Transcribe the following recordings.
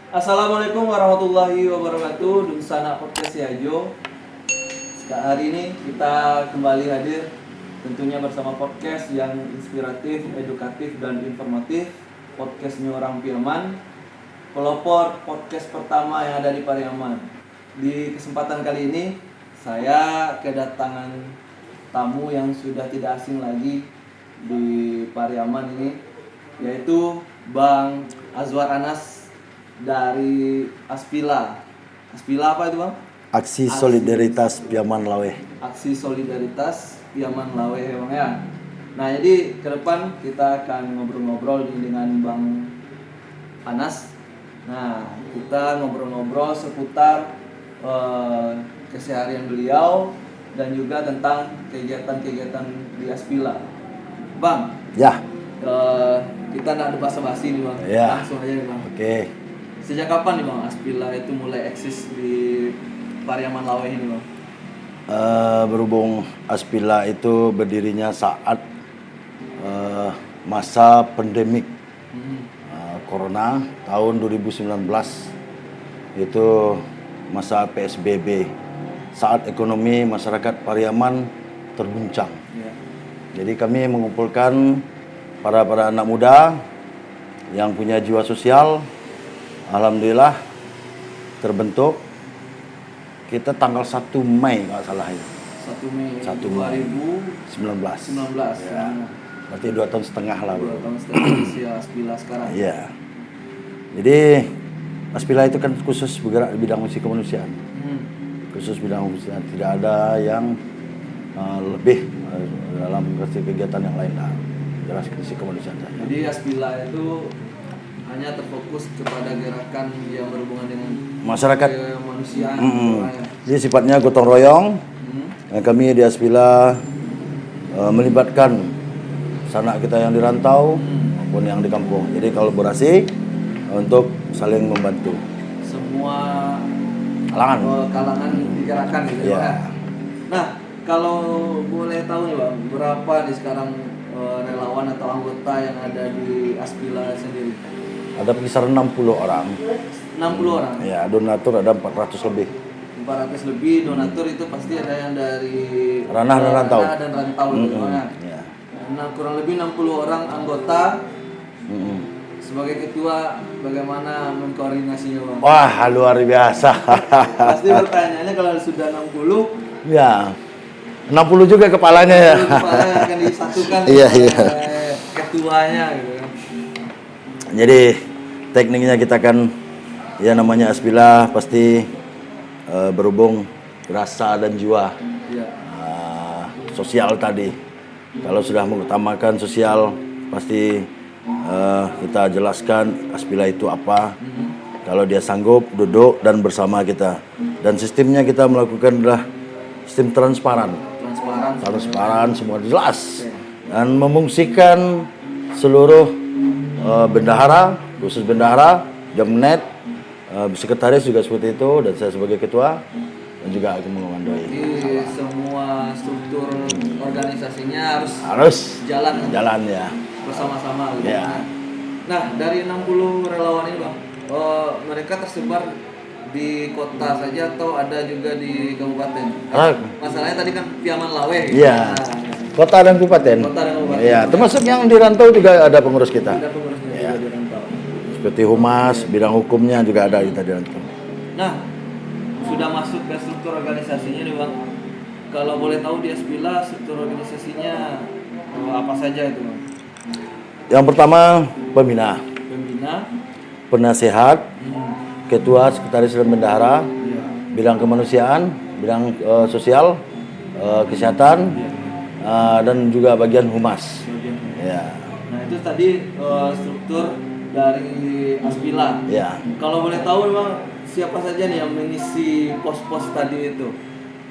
Assalamualaikum warahmatullahi wabarakatuh. Dunsana Podcast Yajo. Hari ini kita kembali hadir tentunya bersama podcast yang inspiratif, edukatif, dan informatif. Podcastnya Orang Piraman, pelopor podcast pertama yang ada di Pariaman. Di kesempatan kali ini saya kedatangan tamu yang sudah tidak asing lagi di Pariaman ini, yaitu Bang Azwar Anas dari Aspila. Aspila apa itu, Bang? Aksi Solidaritas Piaman Lawe. Aksi Solidaritas Piaman Lawe ya, Bang ya. Nah, jadi ke depan kita akan ngobrol-ngobrol dengan Bang Anas. Nah, kita ngobrol-ngobrol seputar keseharian beliau dan juga tentang kegiatan-kegiatan di Aspila. Bang, Ya. kita nggak ada basa-basi nih, Bang. Ya. Langsung aja nih, Bang. Oke. Sejak kapan nih, Bang, Aspila itu mulai eksis di Pariaman Lawe ini, Bang? Berhubung Aspila itu berdirinya saat masa pandemik Corona tahun 2019, itu masa PSBB, saat ekonomi masyarakat Pariaman terguncang. Ya. Jadi kami mengumpulkan para anak muda yang punya jiwa sosial. Alhamdulillah terbentuk. Kita tanggal 1 Mei nggak salah ya. 1 Mei 2019. 2019. Ya. Berarti 2,5 tahun lah. 2 tahun setelah usia Aspila sekarang. Iya. Jadi Aspila itu kan khusus bergerak di bidang misi kemanusiaan. Khusus bidang kemanusiaan. Tidak ada yang lebih dalam kegiatan yang lain lah. Jelas misi kemanusiaan saja. Jadi Aspila itu hanya terfokus kepada gerakan yang berhubungan dengan Masyarakat. kemanusiaan. Jadi sifatnya gotong royong. Kami di Aspila melibatkan sanak kita yang di rantau maupun yang di kampung. Jadi kolaborasi untuk saling membantu. Semua Kalangan. kalangan digerakkan gitu Ya. ya. Nah, kalau boleh tahu nih, Bang, berapa nih sekarang relawan atau anggota yang ada di Aspila sendiri? Ada kisaran 60 orang. 60 orang. Ya, donatur ada 400 lebih. 400 lebih donatur itu pasti ada yang dari Ranah dan rantau. Ranah dan rantau gitu, Bang, ya. Ya. Nah, kurang lebih 60 orang anggota. Sebagai ketua, bagaimana mengkoordinasinya, Bang? Wah, luar biasa. Pasti pertanyaannya kalau sudah 60, Ya. 60 juga kepalanya ya. kepala yang akan disatukan Iya, oleh iya. ketuanya gitu kan. Jadi tekniknya kita kan ya namanya Aspila pasti berhubung rasa dan jiwa Iya. sosial tadi. Kalau sudah mengutamakan sosial pasti kita jelaskan Aspila itu apa. Kalau dia sanggup duduk dan bersama kita. Dan sistemnya kita melakukan adalah sistem transparan, semua jelas, dan memungsikan seluruh bendahara, khusus bendahara, jamnet, sekretaris juga seperti itu, dan saya sebagai ketua dan juga akan mengomandoi. Jadi semua struktur organisasinya Harus jalan ya. bersama-sama gitu. Ya. Nah, dari 60 relawan ini, Bang, mereka tersebar di kota saja atau ada juga di kabupaten? Masalahnya tadi kan Piaman Lawe gitu. Iya. Nah, Kota dan kabupaten. Kota dan kabupaten. Ya, termasuk yang di rantau juga ada pengurus kita. ada pengurusnya Ya. juga di rantau. Seperti humas, bidang hukumnya juga ada kita di rantau. Nah, sudah masuk ke struktur organisasinya nih, Bang. Kalau boleh tahu di Aspila struktur organisasinya apa saja itu, Bang? Yang pertama pembina, penasehat, ketua, sekretaris dan bendahara, bidang kemanusiaan, bidang sosial, kesehatan, dan juga bagian humas. Ya. Nah, itu tadi struktur dari Aspila. Ya. Kalau boleh tahu, Bang, siapa saja nih yang mengisi pos-pos tadi itu?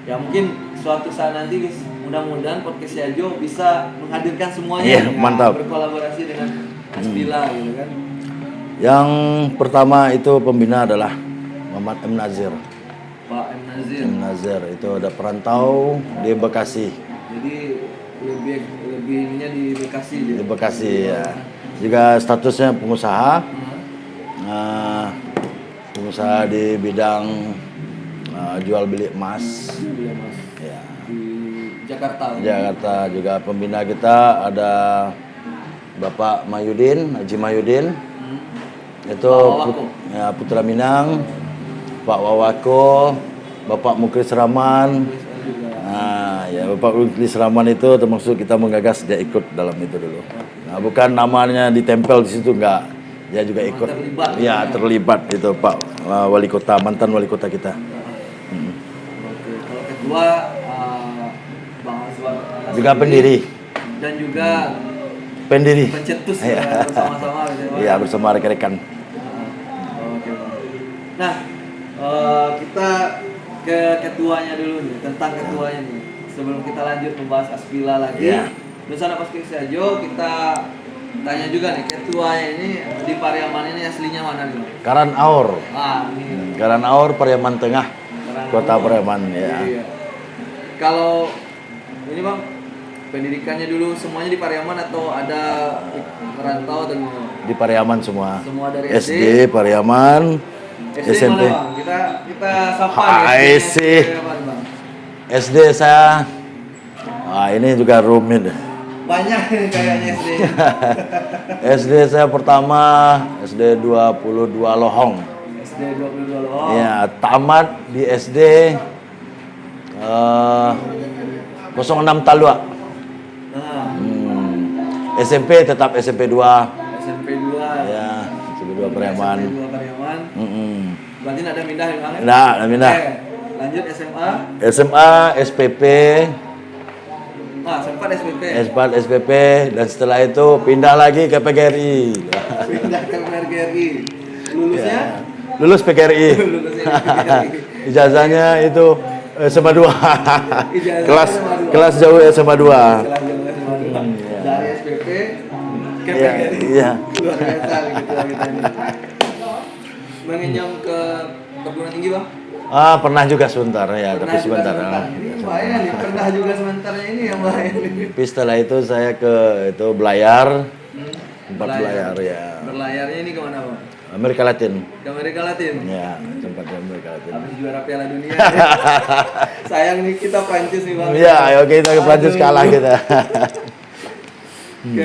Ya mungkin suatu saat nanti mudah-mudahan podcast Yajo bisa menghadirkan semuanya. Iya, mantap. Berkolaborasi dengan Aspila gitu kan. Yang pertama itu pembina adalah Muhammad M. Nazir. Pak M. Nazir. M. Nazir itu ada perantau di Bekasi. Jadi lebih ininya di Bekasi dia. Di Bekasi ya. Juga statusnya pengusaha. pengusaha di bidang jual beli emas. Iya Mas. Ya. Di Jakarta. Jakarta juga pembina kita ada Bapak Mayudin, Haji Mayudin. Itu Putra Minang, Pak Wawako, Bapak Muklis Rahman. Nah, ya Bapak Muklis Rahman itu termasuk kita menggagas, dia ikut dalam itu dulu. Nah, bukan namanya ditempel di situ enggak. Dia juga ikut. Terlibat. Ya, terlibat itu Pak Wali Kota, mantan Wali Kota kita. Oke, kalau ketua Bang Azwar Juga pendiri. dan juga Pendiri. pencetus Iya. ya, bersama-sama gitu ya, Bang. Iya, bersama rekan-rekan. Oke Bang. Nah, kita ke ketuanya dulu nih, tentang ketuanya nih. Sebelum kita lanjut membahas Aspila lagi, Iya. Dunsana Podcast Sajo, kita tanya juga nih, ketuanya ini di Pariaman ini aslinya mana nih Bang? Karanaur. Ini Karanaur, Pariaman Tengah. Kota Pariaman, ya. Iya. Kalau ini Bang, pendidikannya dulu semuanya di Pariaman atau ada merantau atau gimana? Di Pariaman semua. Semua dari SD, Pariaman, SD SMP. mana Bang? Kita sapa nih. Hai sih. Apaan, Bang? SD saya, ini juga rumit. Banyak ini kayaknya SD. SD saya pertama, SD 22 Lohong. SD 22 loh. Ya, tamat di SD 06 Talua. Nah, SMP tetap SMP 2. SMP 2. Ya, SMP 2 Pariaman. SMP 2 Pariaman. Berarti nggak ada pindah ya Bang? Nggak ada pindah. Oke, lanjut SMA. SMA, SPP, sempat SPP. S4 SPP, dan setelah itu pindah lagi ke PGRI. Pindah ke PGRI. Lulusnya? Ya. Lulus PGRI. Lulusnya di PGRI. Ijazahnya itu SMA 2. Ijazahnya kelas SMA 2. kelas jauh SMA 2. Kelas jauh SMA 2. Dari SPP ke Iya, PGRI. iya. Luar biasa gitu kita ini. Mengenyam ke perguruan tinggi Bang? Pernah juga sebentar ya, Pernah tapi juga sebentar. Ini bahaya nih, pernah juga sebentarnya ini yang bahaya nih. Tapi setelah itu saya ke itu Belayar, tempat Belayar ya. Berlayarnya ini kemana Bang? Amerika Latin. Ke Amerika Latin? Ya, tempat di Amerika Latin. Habis juara Piala Dunia. Sayang nih kita Prancis nih Bang. Iya, ayo kita ke Prancis Aduh. kalah kita.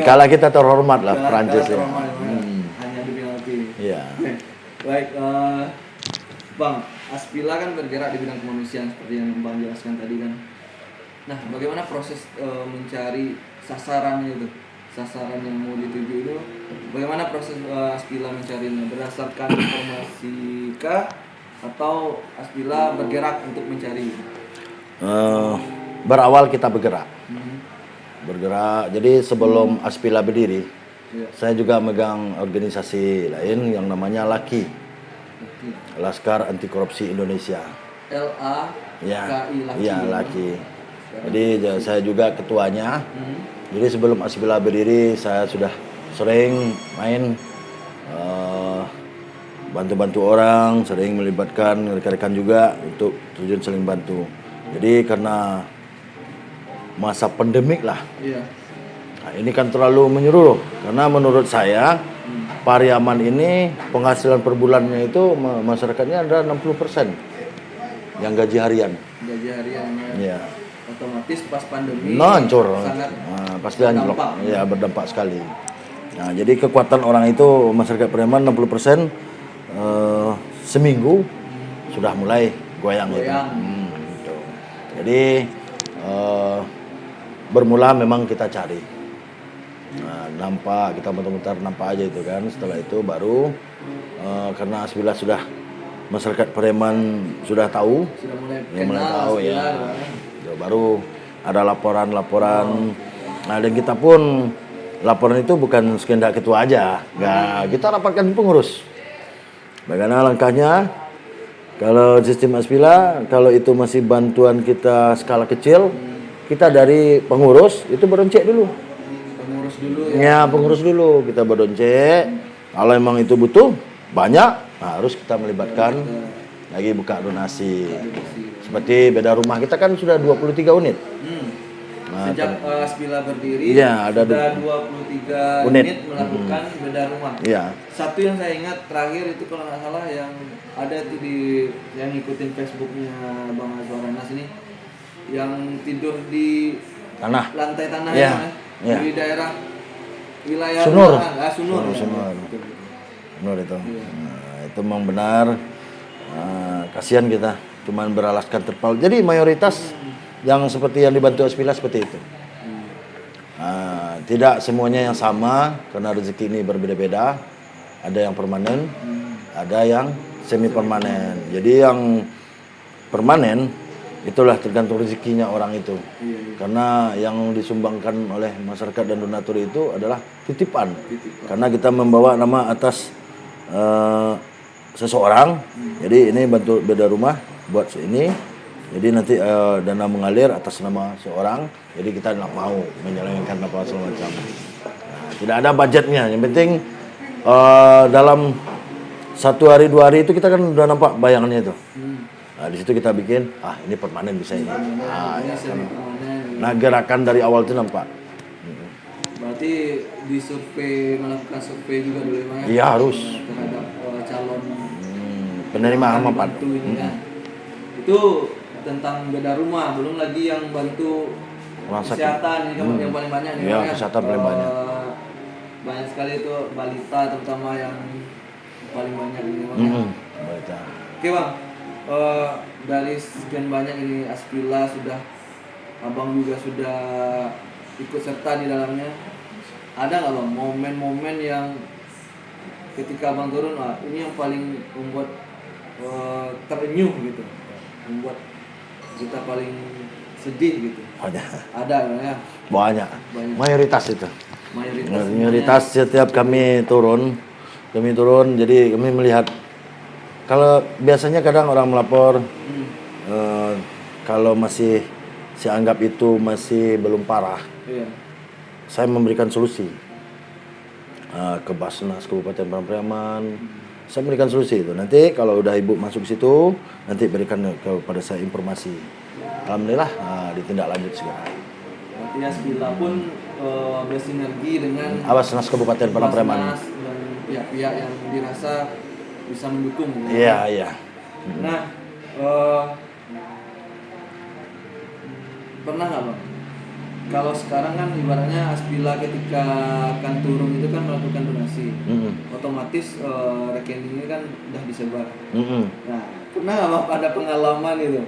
Kalah kita terhormat lah Prancis ya. Trauma, hanya di penalti. Iya. Baik, Bang, Aspila kan bergerak di bidang kemanusiaan seperti yang Bang jelaskan tadi kan. Nah, bagaimana proses mencari sasarannya itu? Sasaran yang mau dituju itu, bagaimana proses Aspila mencarinya? Berdasarkan informasi kah? Atau Aspila bergerak untuk mencari? Berawal kita bergerak. Jadi sebelum Aspila berdiri, saya juga megang organisasi lain yang namanya LAKI, Laskar Anti Korupsi Indonesia. LAKI. Ya, LAKI. Jadi saya juga ketuanya. Jadi sebelum Aspila berdiri, saya sudah sering main bantu-bantu orang, sering melibatkan rekan-rekan juga untuk tujuan saling bantu. Jadi karena masa pandemik lah. Iya. Nah, ini kan terlalu menyeluruh karena menurut saya Pariaman ini penghasilan per bulannya itu masyarakatnya ada 60% yang gaji harian. Gaji harian Ya. otomatis pas pandemi Hancur. sangat Pasti anjlok. berdampak. Ya, berdampak sekali. Nah, jadi kekuatan orang itu masyarakat Pariaman 60% seminggu sudah mulai goyang. Gitu. Gitu. Jadi bermula memang kita cari. Nah, nampak kita bentar-bentar nampak aja itu kan. Setelah itu baru karena Aspila sudah masyarakat Pariaman sudah tahu, sudah mulai ya, mulai kenal tahu Aspila, ya. Ya, baru ada laporan-laporan. Nah, dan kita pun laporan itu bukan sekedar ketua aja. Nggak, kita rapatkan pengurus. Bagaimana langkahnya? Kalau sistem Aspila, kalau itu masih bantuan kita skala kecil, kita dari pengurus itu beroncek dulu. Pengurus dulu ya. Ya, pengurus dulu kita beroncek. Kalau emang itu butuh banyak, harus kita melibatkan lagi buka donasi. Seperti beda rumah kita kan sudah 23 unit. Nah, Sejak Aspila berdiri, iya, ada sudah 23 unit melakukan beda rumah. Iya. Satu yang saya ingat terakhir itu kalau nggak salah yang ada ada tuh di yang ngikutin Facebooknya Bang Azwar Anas ini yang tidur di Tanah. lantai tanah Iya, ya, iya. di daerah wilayah Sunur. Sunur. Ya. Sunur. Betul. Benar itu. Iya. Nah, itu memang benar. Kasihan kita, cuman beralaskan terpal. Jadi mayoritas yang seperti yang dibantu Aspila seperti itu. Tidak semuanya yang sama karena rezeki ini berbeda-beda. Ada yang permanen, ada yang semi permanen. Jadi yang permanen itulah tergantung rezekinya orang itu. Karena yang disumbangkan oleh masyarakat dan donatur itu adalah titipan. Karena kita membawa nama atas seseorang. Jadi ini bantu beda rumah buat ini. Jadi nanti dana mengalir atas nama seorang. Jadi kita tidak mau menyelewengkan apa segala macam. Nah, tidak ada budgetnya. Yang penting dalam 1 hari 2 hari itu kita kan udah nampak bayangannya itu. Nah, di situ kita bikin, ini permanen bisa ini. Nah, gerakan dari awal itu nampak. Berarti melakukan survei juga dulu ya? Iya harus. Terhadap calon Penerima manfaat. ini kan. Itu tentang beda rumah, belum lagi yang bantu kesehatan ini yang paling banyak nih. Iya, kesehatan paling banyak. Banyak sekali itu balita terutama yang paling banyak ini Bang. Balita. Oke Bang, dari sekian banyak ini Aspila sudah, Abang juga sudah ikut serta di dalamnya. Ada nggak Bang momen-momen yang ketika Abang turun, ini yang paling membuat terenyuh gitu, membuat kita paling sedih gitu? Ada ya? Banyak. Mayoritas itu. Mayoritas setiap kami turun, jadi kami melihat. Kalau biasanya kadang orang melapor, kalau masih saya anggap itu masih belum parah, saya memberikan solusi ke Basnas Kabupaten Pariaman. Saya memberikan solusi itu. Nanti kalau udah ibu masuk situ, nanti berikan kepada saya informasi. Alhamdulillah ditindaklanjut segera. Berarti Aspila pun bersinergi dengan Basnas Kabupaten Pariaman. Basnas dan pihak-pihak yang dirasa bisa mendukung. Iya, iya. Nah, pernah nggak Bang? Kalau sekarang kan ibaratnya Aspila ketika akan turun itu kan melakukan donasi, otomatis rekeningnya kan udah disebar. Nah, pernah nggak Bang ada pengalaman itu?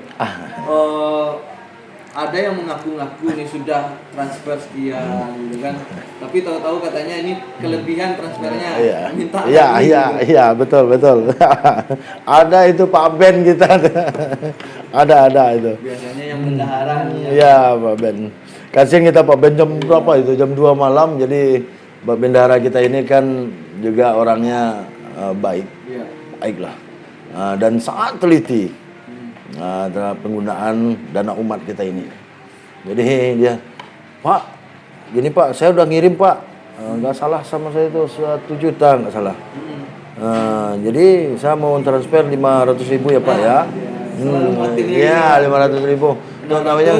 Ada yang mengaku-ngaku nih sudah transfer sekian gitu kan, tapi tahu-tahu katanya ini kelebihan transfernya, minta lagi. Iya, betul. Ada itu Pak Ben kita. ada itu. Biasanya yang bendahara nih. Iya, Pak Ben. Kasihan kita Pak Ben jam berapa itu? Jam 2 malam. Jadi Pak Bendahara kita ini kan juga orangnya baik. Baiklah. Dan sangat teliti. Terhadap penggunaan dana umat kita ini. Jadi dia, Pak, gini Pak, saya udah ngirim Pak, nggak salah sama saya itu 1 juta nggak salah. Jadi saya mau transfer 500.000 ya Pak ya. Iya 500.000. Itu namanya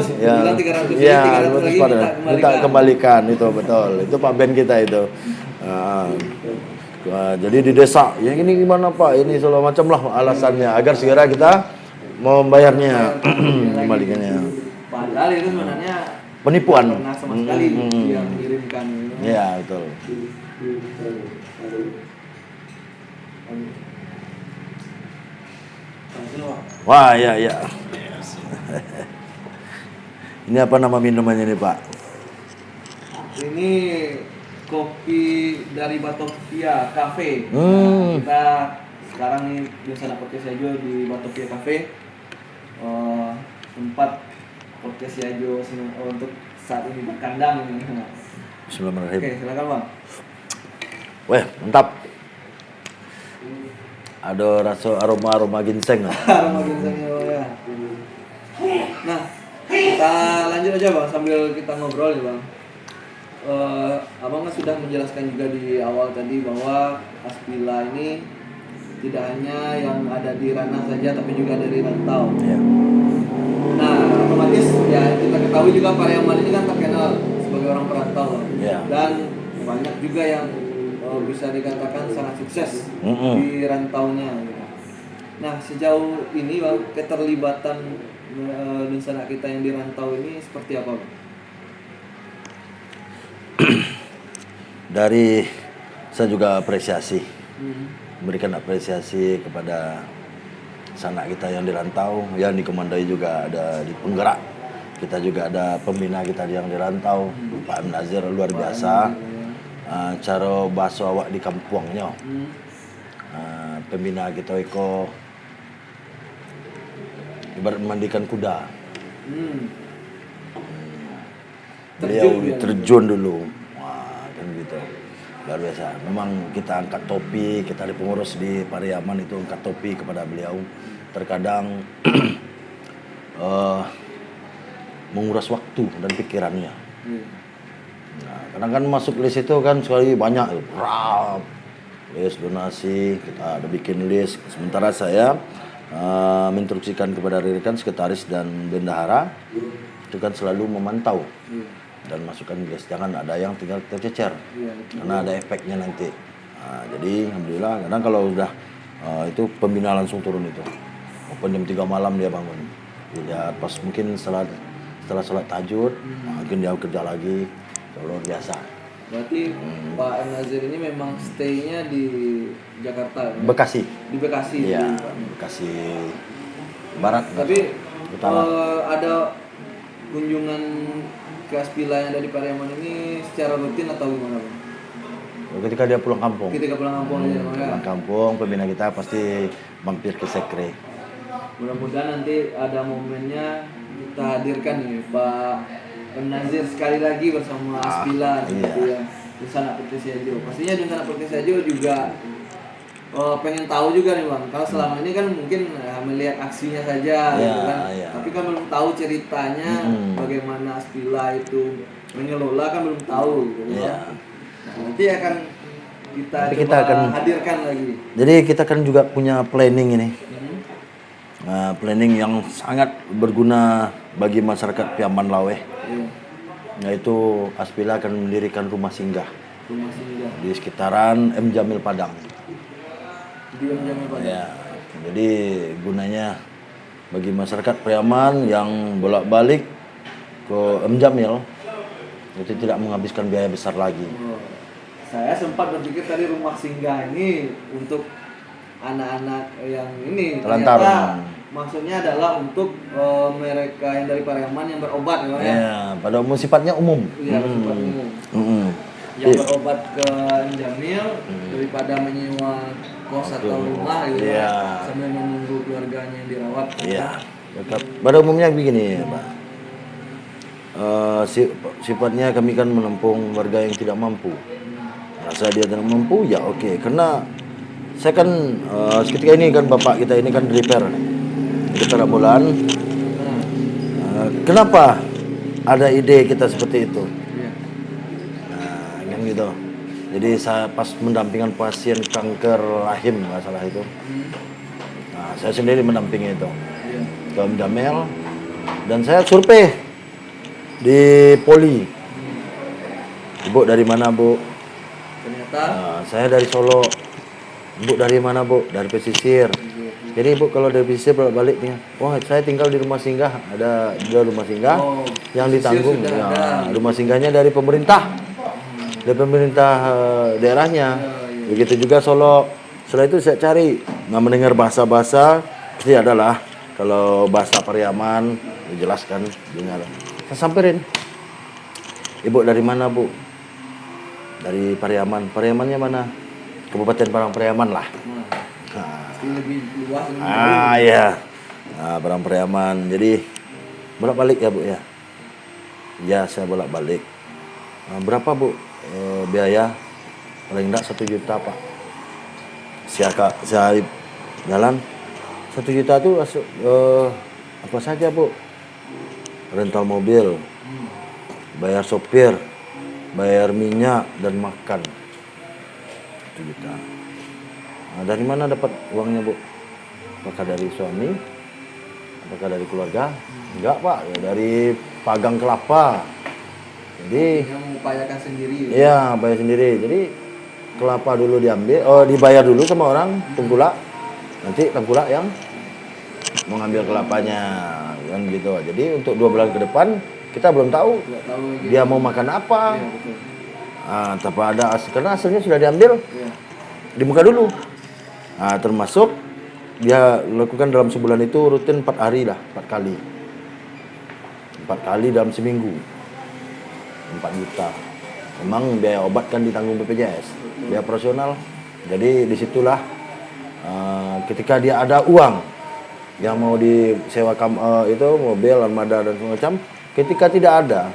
ya, minta kembalikan itu betul. Itu Pak Ben kita itu. Jadi di desa, ya ini gimana Pak? Ini segala macam lah alasannya agar segera kita mau membayarnya, kembalikannya. Padahal itu sebenarnya penipuan. Pernah sama sekali yang mengirimkan. Iya betul. Wah ya. Ini apa nama minumannya nih Pak? Ini kopi dari Batopia Cafe. Kita sekarang nih biasa podcast Yajo di Batopia Cafe. Tempat podcast Yajo untuk saat ini berkandang ini. Bismillahirrahmanirrahim. Oke, silakan Bang. Weh, mantap. Ada rasa aroma ginseng. Aroma ginsengnya ya. Nah, kita lanjut aja Bang sambil kita ngobrol nih Bang. Abang kan sudah menjelaskan juga di awal tadi bahwa Aspila ini tidak hanya yang ada di ranah saja tapi juga dari rantau. Ya. Nah, otomatis ya kita ketahui juga Pariaman ini kan terkenal sebagai orang perantau. Ya. Dan banyak juga yang bisa dikatakan sangat sukses di rantaunya. Nah, sejauh ini Bang, keterlibatan dunsana kita yang di rantau ini seperti apa Bang? Dari saya juga apresiasi, Hmm. memberikan apresiasi kepada sanak kita yang dirantau, yang dikomandoi juga ada di penggerak. Kita juga ada pembina kita yang dirantau, Pak M. Nazir luar biasa. Cara bahasa awak di kampungnya. Pembina kita Eko ibarat memandikan kuda. Beliau terjun dulu. Wah, kan gitu. Luar biasa. Memang kita angkat topi, kita di pengurus di Pariaman itu angkat topi kepada beliau. Terkadang menguras waktu dan pikirannya. Nah, kadang kan masuk list itu kan sekali banyak, list donasi, kita ada bikin list. Sementara saya menginstruksikan kepada rekan sekretaris dan bendahara itu kan selalu memantau dan masukkan list. Jangan ada yang tinggal tercecer, karena ada efeknya nanti. Nah, jadi alhamdulillah, kadang kalau udah itu pembina langsung turun itu. Open jam 3 malam dia bangun. Dilihat pas mungkin setelah sholat tahajud, mungkin dia kerja lagi. Luar biasa. Berarti Pak M. Nazir ini memang stay-nya di Jakarta ya? Bekasi. Di Bekasi. Iya, Pak. Bekasi Barat. Tapi Utara. ada kunjungan ke Aspila yang ada di Pariaman ini secara rutin atau gimana Bang? Ketika dia pulang kampung. Ketika pulang kampung aja Bang ya? Pulang kampung, pembina kita pasti mampir ke sekre. Mudah-mudahan nanti ada momennya kita hadirkan nih Pak M. Nazir sekali lagi bersama Aspila gitu ya. Dunsana Perkesi Ajo. Pastinya Dunsana Perkesi Ajo juga pengen tahu juga nih Bang. Kalau selama ini kan mungkin melihat aksinya saja gitu kan. Tapi kan belum tahu ceritanya bagaimana Aspila itu mengelola, kan belum tahu gitu ya. Nah, nanti akan kita akan hadirkan lagi. Jadi kita kan juga punya planning ini. Planning yang sangat berguna bagi masyarakat Piaman Laweh. Yaitu Aspila akan mendirikan rumah singgah. Di sekitaran M. Jamil Padang. Ya, jadi gunanya bagi masyarakat Priaman yang bolak-balik ke M. Jamil itu tidak menghabiskan biaya besar lagi. Saya sempat berpikir tadi rumah singgah ini untuk anak-anak yang ini. Telantar. Ternyata maksudnya adalah untuk mereka yang dari Pariaman yang berobat ya. Ya, pada umum sifatnya umum. Iya, sifat umum. Yang berobat ke M. Jamil daripada menyewa kos atau rumah gitu sambil menunggu keluarganya yang dirawat. Iya. Pada umumnya begini, Pak. Sifatnya kami kan menampung warga yang tidak mampu. Rasa dia tidak mampu, ya oke. Karena saya kan ketika ini kan bapak kita ini kan repair ambulan. Kenapa ada ide kita seperti itu? Nah, kan gitu. Jadi saya pas mendampingan pasien kanker rahim masalah itu. Nah, saya sendiri mendampingi itu. Ke M. Jamil dan saya survei di Poli. Ibu dari mana, Bu? Ternyata saya dari Solo. Ibu dari mana, Bu? Dari pesisir. Jadi Ibu kalau dari pesisir balik tinggal. Wah, saya tinggal di rumah singgah. Ada rumah singgah yang ditanggung. Ya, rumah singgahnya dari pemerintah. Dari pemerintah daerahnya. Begitu juga Solo. Setelah itu saya cari, mendengar bahasa-bahasa pasti adalah kalau bahasa Pariaman dijelaskan dengar. Saya samperin. Ibu dari mana, Bu? Dari Pariaman. Pariamannya mana? Kabupaten Parangpariaman lah. lebih luas. Iya. Nah, Parangpariaman. Jadi bolak-balik ya, Bu ya? Ya, saya bolak-balik. Berapa, Bu? Biaya paling enggak 1 juta, Pak. Saya jalan 1 juta itu apa saja, Bu? Rental mobil, bayar sopir, bayar minyak dan makan. 1 juta. Nah, dari mana dapat uangnya, Bu? Apakah dari suami? Apakah dari keluarga? Enggak, Pak. Ya, dari pagang kelapa. Jadi mengupayakan sendiri. Iya, bayar sendiri. Jadi kelapa dulu diambil, dibayar dulu sama orang tengkulak. nanti tengkulak yang mengambil kelapanya kan gitu. Jadi untuk 2 bulan ke depan kita belum tahu Nggak tahu lagi. dia mau makan apa. Iya, betul. Tapi ada karena hasilnya sudah diambil, Iya. dibuka dulu. Termasuk dia lakukan dalam sebulan itu rutin 4 hari lah, 4 kali. 4 kali dalam seminggu. 4 juta. Memang biaya obat kan ditanggung BPJS, biaya operasional. Jadi disitulah ketika dia ada uang yang mau disewa itu mobil, armada dan semacam, ketika tidak ada,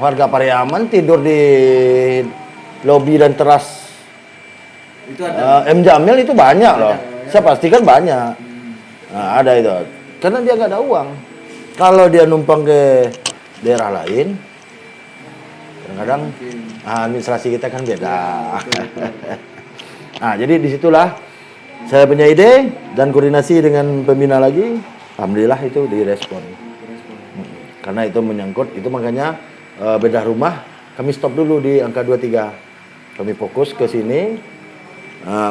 warga Pariaman tidur di lobi dan teras Itu ada. M Jamil itu banyak loh. Ada. Saya pastikan banyak. Ada itu. Karena dia nggak ada uang. Kalau dia numpang ke daerah lain, kadang-kadang administrasi kita kan beda. Jadi disitulah saya punya ide dan koordinasi dengan pembina lagi. Alhamdulillah itu direspon. Karena itu menyangkut, itu makanya bedah rumah kami stop dulu di angka 23. Kami fokus ke sini.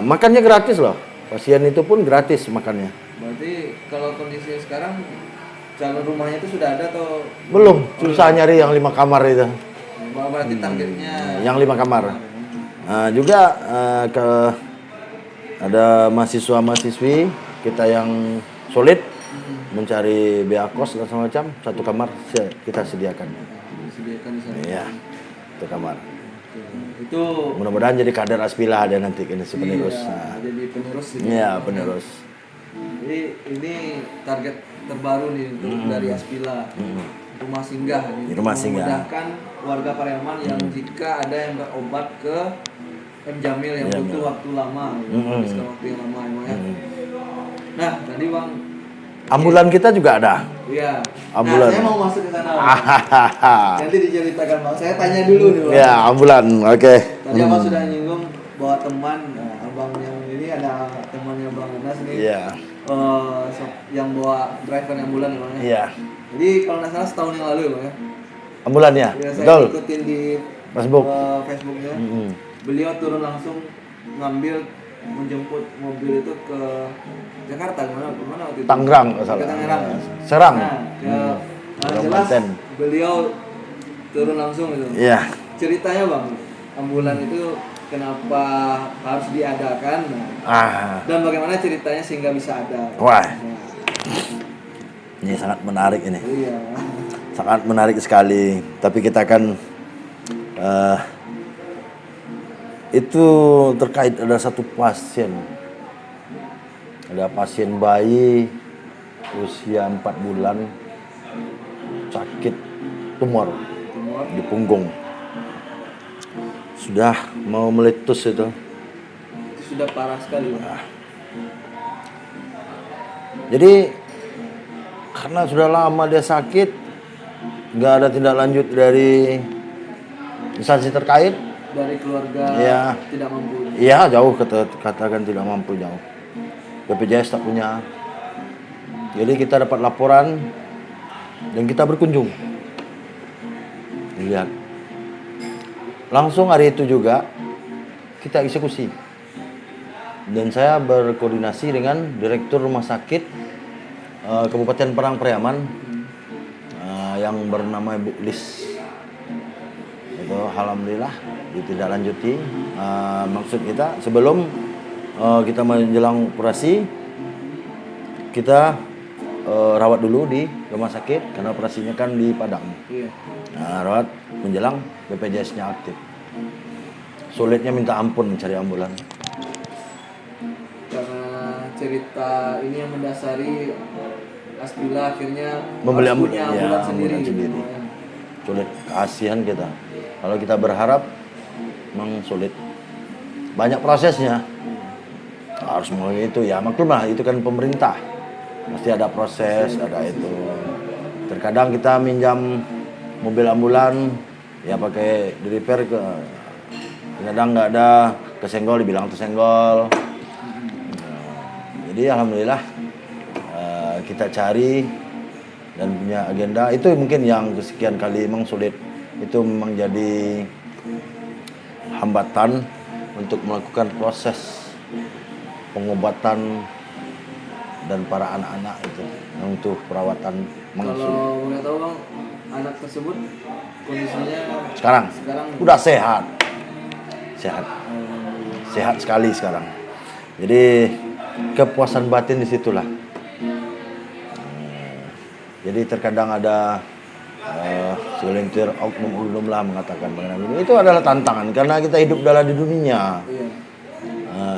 Makannya gratis loh. Pasien itu pun gratis makannya. Berarti kalau kondisinya sekarang calon rumahnya itu sudah ada atau Belum, susah nyari yang 5 kamar itu. berarti targetnya Yang 5 kamar. Juga ada mahasiswa-mahasiswi kita yang solid mencari bea kos dan semacam, 1 kamar kita sediakan. disediakan di sana. Iya, 1 kamar. Itu Mudah-mudahan jadi kader Aspila ada nanti ini si penerus. jadi penerus gitu. Iya, penerus. Jadi ini target terbaru nih untuk dari Aspila. Rumah singgah gitu. Rumah singgah. Memudahkan warga Pariaman yang jika ada yang berobat ke M Jamil yang butuh waktu lama, menghabiskan waktu yang lama emang ya. Nah, tadi Bang, Ambulan kita juga ada. iya. Ambulan. Nah, saya mau masuk ke sana. Bang. Nanti diceritakan Bang. Saya tanya dulu nih Bang. Ya, ambulan. Oke. Tadi Abang sudah nyinggung bawa teman, Abang yang ini ada temannya Bang Anas nih. Iya. Yang bawa driver ambulan ya Bang ya. Iya. Jadi kalau nggak salah setahun yang lalu ya Bang ya. Ambulan ya. Ya, saya Betul. ikutin di Facebook. Facebooknya. Beliau turun langsung menjemput mobil itu ke Jakarta kemana waktu itu? Tangerang nggak salah. Ke Tangerang. Serang. Nah, Serang, jelas Banten. beliau turun langsung itu. Iya. Ceritanya Bang, ambulan itu kenapa harus diadakan? Dan bagaimana ceritanya sehingga bisa ada? Wah. Nah, Ini sangat menarik ini. iya. Sangat menarik sekali. Tapi kita kan itu terkait ada satu pasien. Ada pasien bayi usia 4 bulan sakit tumor di punggung. Sudah mau meletus itu. Itu sudah parah sekali Bang. Jadi karena sudah lama dia sakit, nggak ada tindak lanjut dari instansi terkait. Dari keluarga Iya. tidak mampu. Iya, jauh katakan tidak mampu jauh. BPJS tak punya. Jadi kita dapat laporan dan kita berkunjung. Lihat. Langsung hari itu juga kita eksekusi. Dan saya berkoordinasi dengan Direktur Rumah Sakit Kabupaten Parang Pariaman yang bernama Ibu Lis. Itu alhamdulillah ditindaklanjuti. Maksud kita sebelum kita menjelang operasi, kita rawat dulu di rumah sakit karena operasinya kan di Padang. Iya. Rawat menjelang BPJS-nya aktif. Sulitnya minta ampun mencari ambulan. Karena cerita ini yang mendasari Aspila akhirnya Membeli harus punya ambulan, ya, ambulan sendiri. ambulan sendiri. Ya. Sulit, kasihan kita. Kalau kita berharap memang sulit. Banyak prosesnya. Harus melalui itu ya, maklumlah itu kan pemerintah. Pasti ada proses, ada itu. Terkadang kita minjam mobil ambulan ya pakai di repair ke, kadang nggak ada, kesenggol dibilang tersenggol. Jadi alhamdulillah kita cari dan punya agenda. Itu mungkin yang kesekian kali memang sulit. Itu memang jadi hambatan untuk melakukan proses pengobatan dan para anak-anak itu yang untuk perawatan mengasuh. Kalau boleh tahu bang, anak tersebut kondisinya Sekarang udah sehat, sehat sekali sekarang. Jadi kepuasan batin disitulah. Jadi terkadang ada segelintir oknum-oknum lah mengatakan mengenai ini. Itu adalah tantangan karena kita hidup dalam di dunia. Iya.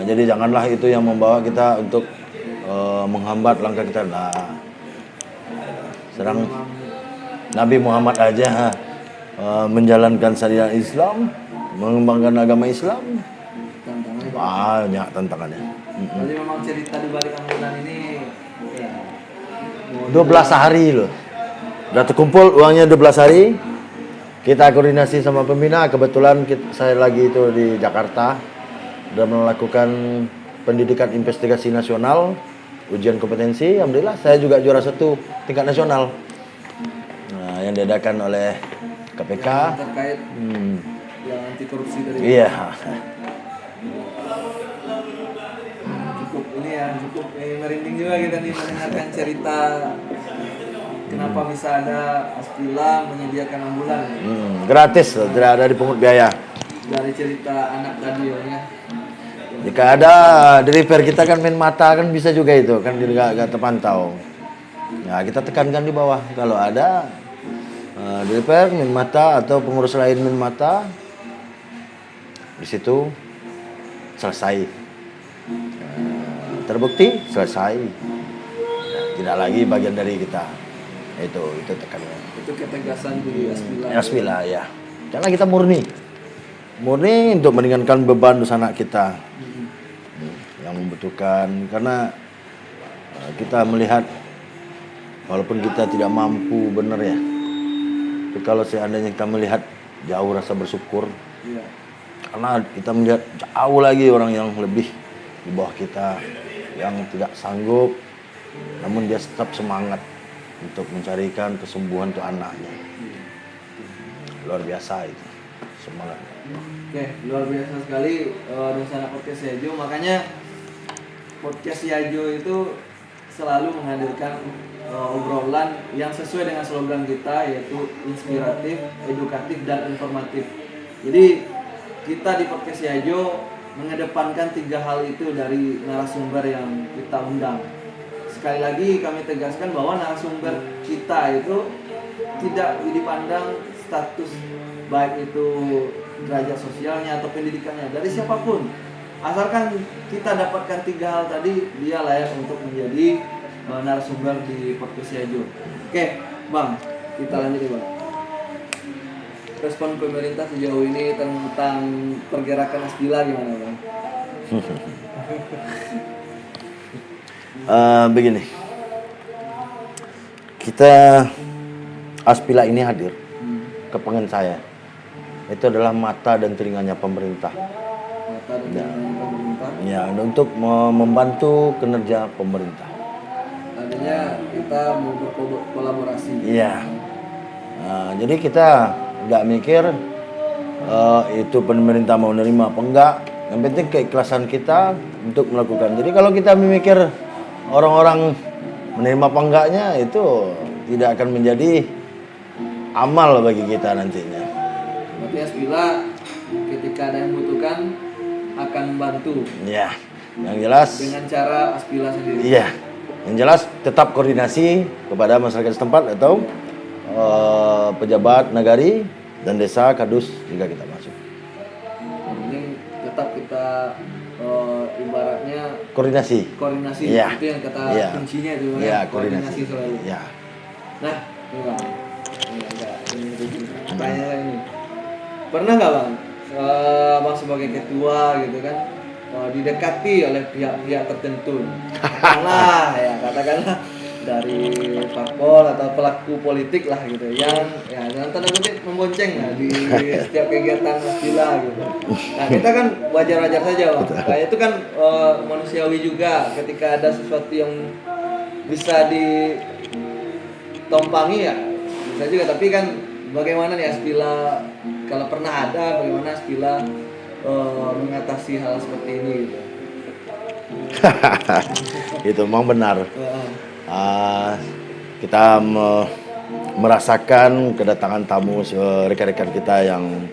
Jadi janganlah itu yang membawa kita untuk menghambat langkah kita. Nah, sedang Nabi Muhammad aja menjalankan syariat Islam, mengembangkan agama Islam, Tantangannya banyak tantangannya. Jadi memang cerita di balik ambulan ini ya, 12 hari loh. Udah terkumpul uangnya 12 hari. Kita koordinasi sama pembina. Kebetulan saya lagi itu di Jakarta. Udah melakukan pendidikan investigasi nasional, ujian kompetensi. Alhamdulillah saya juga juara 1 tingkat nasional. Nah, yang diadakan oleh KPK. yang terkait yang anti korupsi dari Iya. cukup merinding juga kita nih mendengarkan cerita kenapa bisa ada Aspila menyediakan ambulan Gratis, tidak ada dipungut biaya. dari cerita anak tadi ya. Jika ada di repair kita kan main mata kan bisa juga itu kan nggak terpantau. Nah kita tekankan di bawah kalau ada di repair main mata atau pengurus lain main mata di situ selesai. Terbukti selesai. Nah, tidak lagi bagian dari kita. Itu tekannya. Itu ketegasan di Aspila. Aspila ya. Karena kita murni untuk meringankan beban dosa anak kita yang membutuhkan. Karena kita melihat walaupun kita tidak mampu benar ya, tapi kalau seandainya kita melihat jauh rasa bersyukur. Iya. Karena kita melihat jauh lagi orang yang lebih di bawah kita yang tidak sanggup, namun dia tetap semangat untuk mencarikan kesembuhan untuk anaknya. Luar biasa itu semangat. Oke, luar biasa sekali Donsana Podcast Yajo. Makanya Podcast Yajo itu selalu menghadirkan obrolan yang sesuai dengan slogan kita, yaitu inspiratif, edukatif, dan informatif. Jadi kita di Podcast Yajo mengedepankan 3 hal itu dari narasumber yang kita undang. Sekali lagi kami tegaskan bahwa narasumber kita itu tidak dipandang status baik itu derajat sosialnya atau pendidikannya dari siapapun. Asalkan kita dapatkan 3 hal tadi, dia layak untuk menjadi narasumber di Podcast Yajo. Oke, Bang, kita lanjut ya, Bang. Respon pemerintah sejauh ini tentang pergerakan Aspila gimana, Bang? Begini, kita Aspila ini hadir ke pengen saya itu adalah mata dan telinganya pemerintah. Mata dan telinganya pemerintah. Ya, untuk membantu kinerja pemerintah. Artinya kita mau berkolaborasi. Iya. Nah, jadi kita nggak mikir itu pemerintah mau nerima apa enggak. Yang penting keikhlasan kita untuk melakukan. Jadi kalau kita memikir orang-orang menerima apa enggaknya, itu tidak akan menjadi amal bagi kita nantinya. Berarti Aspila ketika ada yang membutuhkan akan membantu. Iya. Yang jelas Dengan cara Aspila sendiri. Iya. Yang jelas tetap koordinasi kepada masyarakat setempat atau pejabat nagari dan desa kadus juga kita masuk. Ini tetap kita ibaratnya Koordinasi. Iya. Itu yang kata Iya. kuncinya itu kan. Iya, Koordinasi selalu. Iya. Nah, ini Bang. Ini tanya ini. Pernah nggak Bang, Bang sebagai ketua gitu kan, didekati oleh pihak-pihak tertentu? Katakanlah ya, katakanlah dari parpol atau pelaku politik lah gitu, yang ya dalam tanda kutip membonceng lah di setiap kegiatan Aspila gitu. Nah kita kan wajar-wajar saja Bang. Kayak itu kan manusiawi juga ketika ada sesuatu yang bisa ditompangi ya bisa juga, tapi kan bagaimana nih Aspila kalau pernah ada, bagaimana Aspila mengatasi hal seperti ini gitu. Itu memang benar. Heeh. Kita merasakan kedatangan tamu rekan-rekan kita yang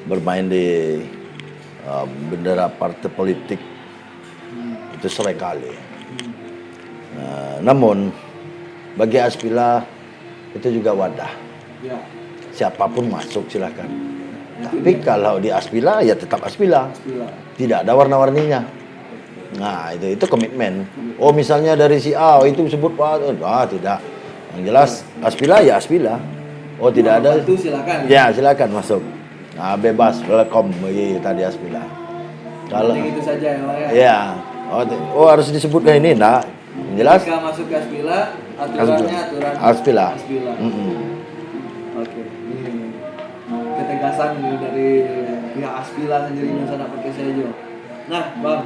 bermain di bendera partai politik itu seringkali. Namun bagi Aspila itu juga wadah. Ya. Siapapun masuk silahkan. Tapi kalau di Aspila ya tetap Aspila. Aspila. Tidak ada warna-warninya. Nah itu komitmen. Oh misalnya dari si A itu sebut Pak, tidak. Yang jelas Aspila ya Aspila. Oh tidak ada. Itu silakan. Ya silakan masuk. Nah bebas, welcome bagi tadi Aspila. Kalau itu saja ya Pak ya. ya, harus disebutkan ini, nah. Yang jelas. Jika masuk ke Aspila, aturannya aturan Aspila. Aspila. Oke, ini ketegasan dari pihak Aspila sendiri Nusa Anak Podcast Hejo. Nah, Bang,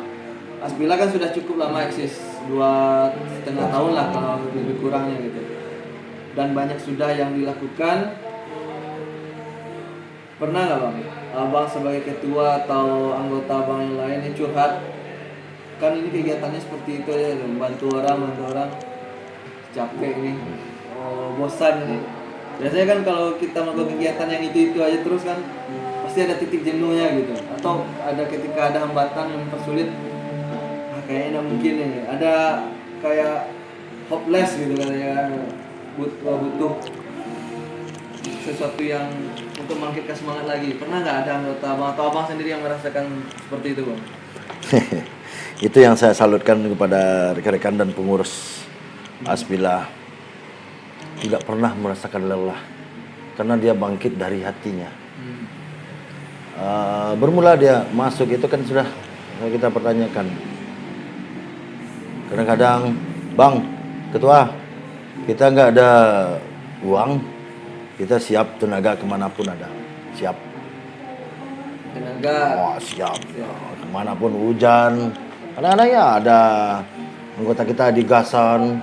Aspila kan sudah cukup lama eksis, 2,5 tahun lah kalau lebih kurangnya gitu. Dan banyak sudah yang dilakukan. Pernah nggak Bang, Abang sebagai ketua atau anggota Abang yang lain yang curhat? Kan ini kegiatannya seperti itu ya, bantu orang, capek nih, bosan nih. Biasanya kan kalau kita melakukan kegiatan yang itu aja terus kan pasti ada titik jenuhnya gitu, atau ada ketika ada hambatan yang mempersulit, kayaknya nggak mungkin nih, ada kayak hopeless gitu katanya, butuh sesuatu yang untuk membangkitkan semangat lagi. Pernah nggak ada anggota Abang atau Abang sendiri yang merasakan seperti itu Bang? Itu yang saya salutkan kepada rekan-rekan dan pengurus Aspila. Tidak pernah merasakan lelah karena dia bangkit dari hatinya. Bermula dia masuk itu kan sudah kita pertanyakan. Kadang-kadang, Bang, ketua, kita nggak ada uang, kita siap tenaga kemanapun ada, siap. Tenaga. Oh siap. Kemanapun hujan. Kadang-kadang ya ada anggota kita di Gasan,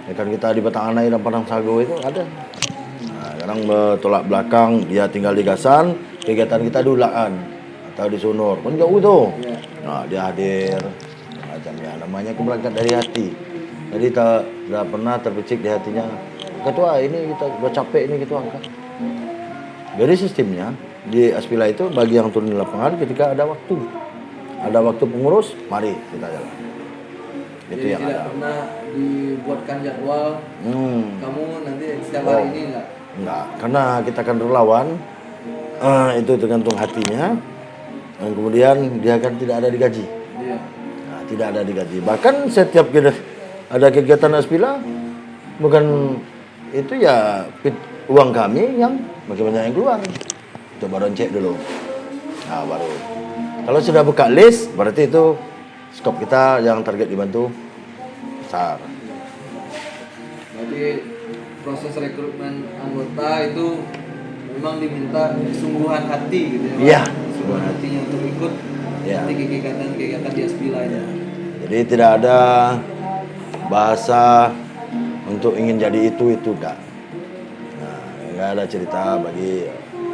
rekan kita di Batanganai dan Padang Sago itu ada. Nah, kadang bertolak belakang, dia tinggal di Gasan, kegiatan kita di Ulaan atau di Sunur, kan jauh tuh. Nah, dia hadir, macamnya namanya berangkat dari hati. Jadi tidak pernah terpicik di hatinya, ketua ini kita udah capek ini kita angkat. Jadi sistemnya di Aspila itu bagi yang turun di lapangan ketika ada waktu. Ada waktu pengurus, mari kita jalan. Itu Jadi yang tidak ada. pernah dibuatkan jadwal. Kamu nanti setiap hari ini Enggak, karena kita kan relawan. Itu tergantung hatinya. Dan kemudian dia kan tidak ada digaji. Iya. Nah, tidak ada digaji. Bahkan setiap ada kegiatan Aspila, bukan itu ya uang kami yang bagaimana yang keluar. Coba cek dulu. Nah baru. Kalau sudah buka list, berarti itu skop kita yang target dibantu besar. Jadi proses rekrutmen anggota itu memang diminta kesungguhan hati gitu ya. Iya. Kesungguhan hatinya untuk ikut di kegiatan di Aspila ya. Jadi tidak ada bahasa untuk ingin jadi itu enggak. Nah, enggak ada cerita bagi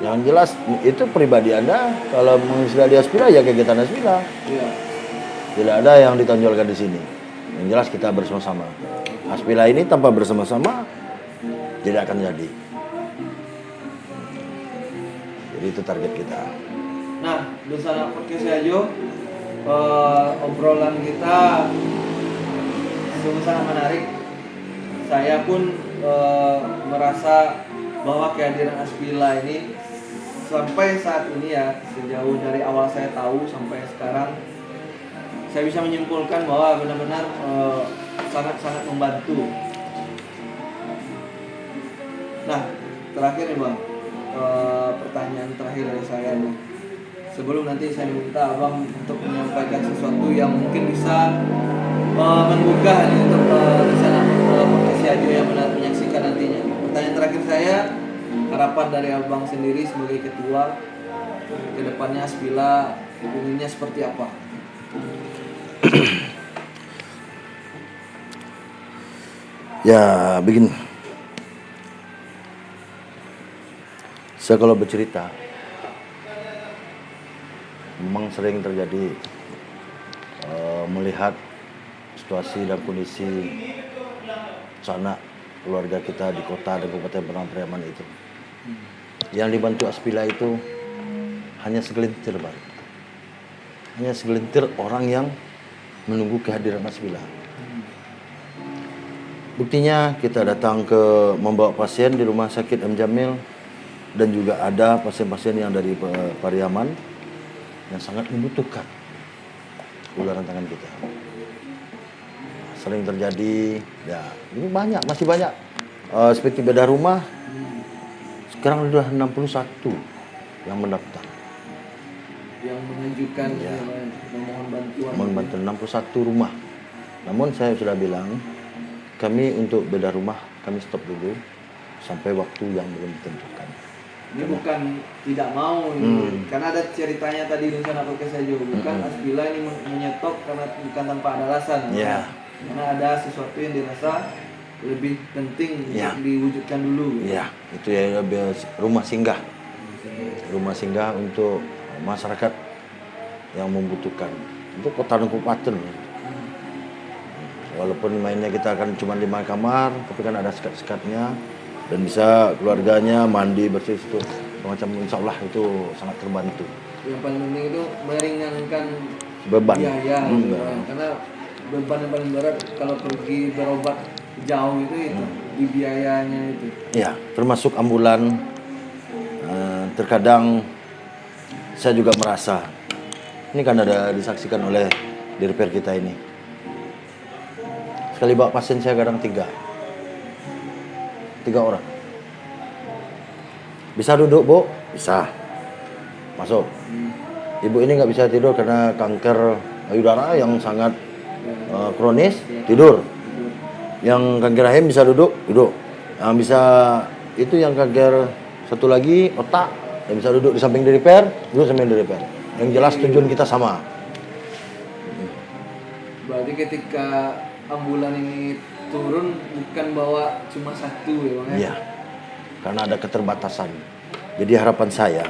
yang jelas itu pribadi Anda kalau sudah di Aspila ya kegiatan Aspila. Iya. Tidak ada yang ditonjolkan di sini. Yang jelas kita bersama-sama. Aspila ini tanpa bersama-sama tidak akan jadi. Jadi itu target kita. Nah, Nusa Anak Podcast Hejo, obrolan kita sungguh sangat menarik. Saya pun merasa bahwa kehadiran Aspila ini sampai saat ini ya, sejauh dari awal saya tahu sampai sekarang, saya bisa menyimpulkan bahwa benar-benar sangat-sangat membantu. Nah, terakhir nih Bang, pertanyaan terakhir dari saya nih. Sebelum nanti saya minta Abang untuk menyampaikan sesuatu yang mungkin bisa menggugah nih untuk rencana podcast Hejo yang menyaksikan nantinya. Pertanyaan terakhir saya, harapan dari Abang sendiri sebagai ketua, kedepannya Aspila inginnya seperti apa? Ya begini, saya kalau bercerita memang sering terjadi melihat situasi dan kondisi sanak keluarga kita di kota dan Kabupaten Padang Pariaman itu. Yang dibantu Aspila itu hanya segelintir, Bang. Hanya segelintir orang yang menunggu kehadiran Aspila. Buktinya kita datang membawa pasien di Rumah Sakit M. Jamil, dan juga ada pasien-pasien yang dari Pariaman yang sangat membutuhkan ularan tangan kita. Sering terjadi, ya ini masih banyak. Seperti bedah rumah, sekarang sudah 61 yang mendaftar. Yang mengajukan Ya. memohon bantuan. Membantu 61 rumah. Namun saya sudah bilang, kami untuk bedah rumah, kami stop dulu sampai waktu yang belum ditentukan. Ini bukan tidak mau ini. Karena ada ceritanya tadi di sana podcast saja, bukan Aspila ini menyetop karena bukan tanpa ada alasan. Ya. Karena ada sesuatu yang dirasa lebih penting Ya. untuk diwujudkan dulu. Ya, itu ya rumah singgah. Rumah singgah untuk masyarakat yang membutuhkan. Untuk kota dan kabupaten. Walaupun mainnya kita akan cuma 5 kamar, tapi kan ada sekat-sekatnya. Dan bisa keluarganya mandi bersih itu macam, insya Allah itu sangat terbantu. Yang paling penting itu meringankan Beban. biaya, karena beban yang paling berat kalau pergi berobat jauh itu di biayanya itu. Ya, termasuk ambulan. Terkadang saya juga merasa, ini kan ada disaksikan oleh dirper kita ini. Sekali bawa pasien saya kadang 3 orang. Bisa duduk, Bu? Bisa. Masuk. Ibu ini nggak bisa tidur karena kanker payudara yang sangat kronis, tidur. Yang kanker rahim bisa duduk, duduk. Yang bisa itu yang kanker satu lagi otak, yang bisa duduk di samping diriper, duduk samping diriper. Yang jelas tujuan kita sama. Berarti ketika ambulan ini turun bukan bawa cuma satu ya Bang ya? Iya. Karena ada keterbatasan. Jadi harapan saya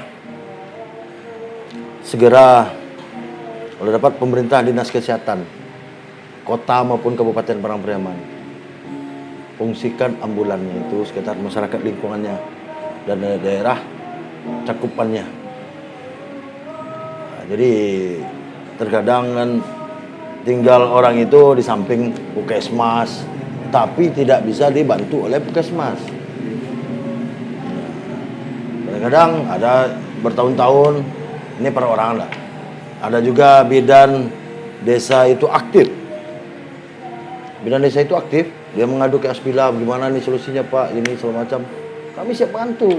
segera kalau dapat pemerintah dinas kesehatan kota maupun kabupaten Padang Pariaman fungsikan ambulannya itu sekitar masyarakat lingkungannya dan daerah cakupannya. Nah, jadi terkadang kan tinggal orang itu di samping puskesmas, tapi tidak bisa dibantu oleh puskesmas. Kadang-kadang ada bertahun-tahun, ini perorangan lah. Ada juga bidan desa itu aktif. Bidan desa itu aktif, dia mengadu ke Aspila, gimana nih solusinya Pak, ini segala macam. Kami siap bantu.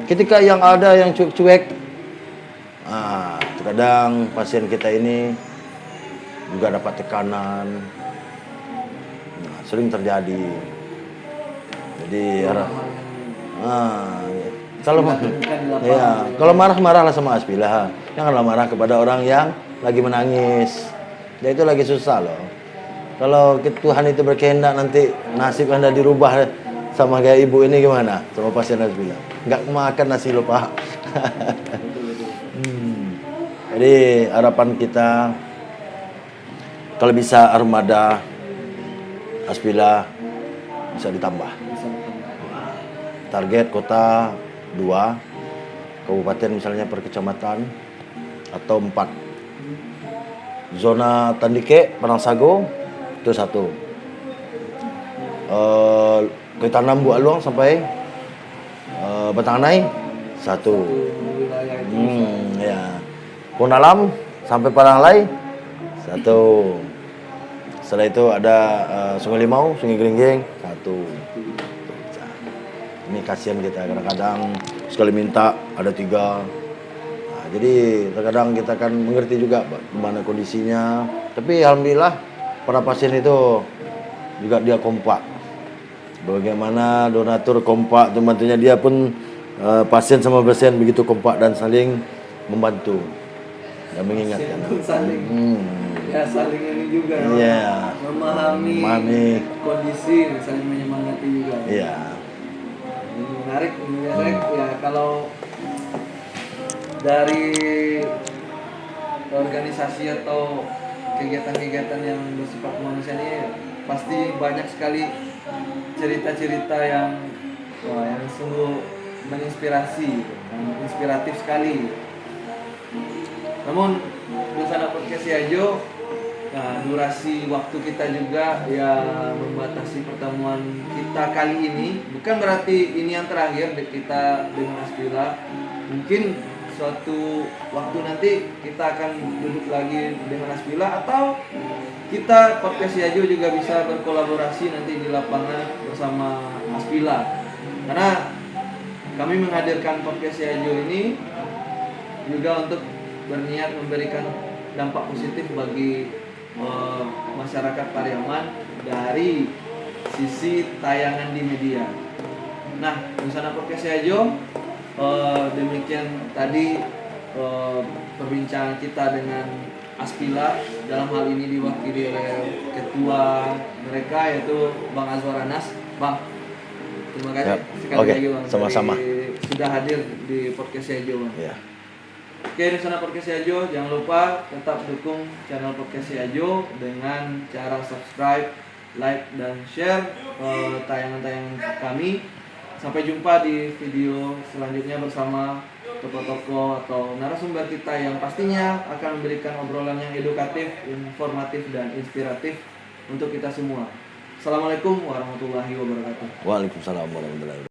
Ketika yang ada yang cuek-cuek, terkadang pasien kita ini juga dapat tekanan, sering terjadi. Jadi kalau marah-marahlah sama Aspila, janganlah marah kepada orang yang lagi menangis. Dia itu lagi susah loh. Kalau Tuhan itu berkehendak nanti nasib Anda dirubah sama kayak ibu ini gimana? Sama pasien Aspila. Nggak makan nasi lo Pak. Jadi harapan kita kalau bisa armada Aspila bisa ditambah. Target kota 2, kabupaten misalnya per kecamatan atau 4. Zona Tandike, Panangsago itu 1. Ketanam Bu Aluang sampai Batanganai 1. Ya. Ponalam sampai Paranglai 1. Setelah itu ada Sungai Limau, Sungai Geringging 1. Ini kasihan kita, kadang-kadang sekali minta ada 3. Nah, jadi terkadang kita akan mengerti juga bagaimana kondisinya. Tapi alhamdulillah para pasien itu juga dia kompak. Bagaimana donatur kompak, teman-temannya dia pun pasien sama pasien begitu kompak dan saling membantu dan mengingatkan. Saling ini juga. Iya. Memahami kondisi, saling menyemangati juga. Iya. Menarik ya, kalau dari organisasi atau kegiatan-kegiatan yang bersifat kemanusiaan ini pasti banyak sekali cerita-cerita yang sungguh menginspirasi, yang inspiratif sekali. Namun Dusana Podcast Siajo, nah, durasi waktu kita juga ya membatasi pertemuan kita kali ini. Bukan berarti ini yang terakhir kita dengan Aspila. Mungkin suatu waktu nanti kita akan duduk lagi dengan Aspila, atau kita Podcast Siajo juga bisa berkolaborasi nanti di lapangan bersama Aspila. Karena kami menghadirkan Podcast Siajo ini juga untuk berniat memberikan dampak positif bagi masyarakat Pariaman dari sisi tayangan di media. Nah, Dusana Podcast Siajo, demikian tadi perbincangan kita dengan Aspila, dalam hal ini diwakili oleh ketua mereka yaitu Bang Azwar Anas. Bang, terima kasih sekali lagi Bang, sama-sama sudah hadir di Podcast Siajo, Bang. Ya. Oke, Dusana Podcast Siajo, jangan lupa tetap dukung channel Podcast Siajo dengan cara subscribe, like, dan share tayangan-tayangan kami. Sampai jumpa di video selanjutnya bersama tokoh-tokoh atau narasumber kita yang pastinya akan memberikan obrolan yang edukatif, informatif, dan inspiratif untuk kita semua. Assalamualaikum warahmatullahi wabarakatuh. Waalaikumsalam warahmatullahi wabarakatuh.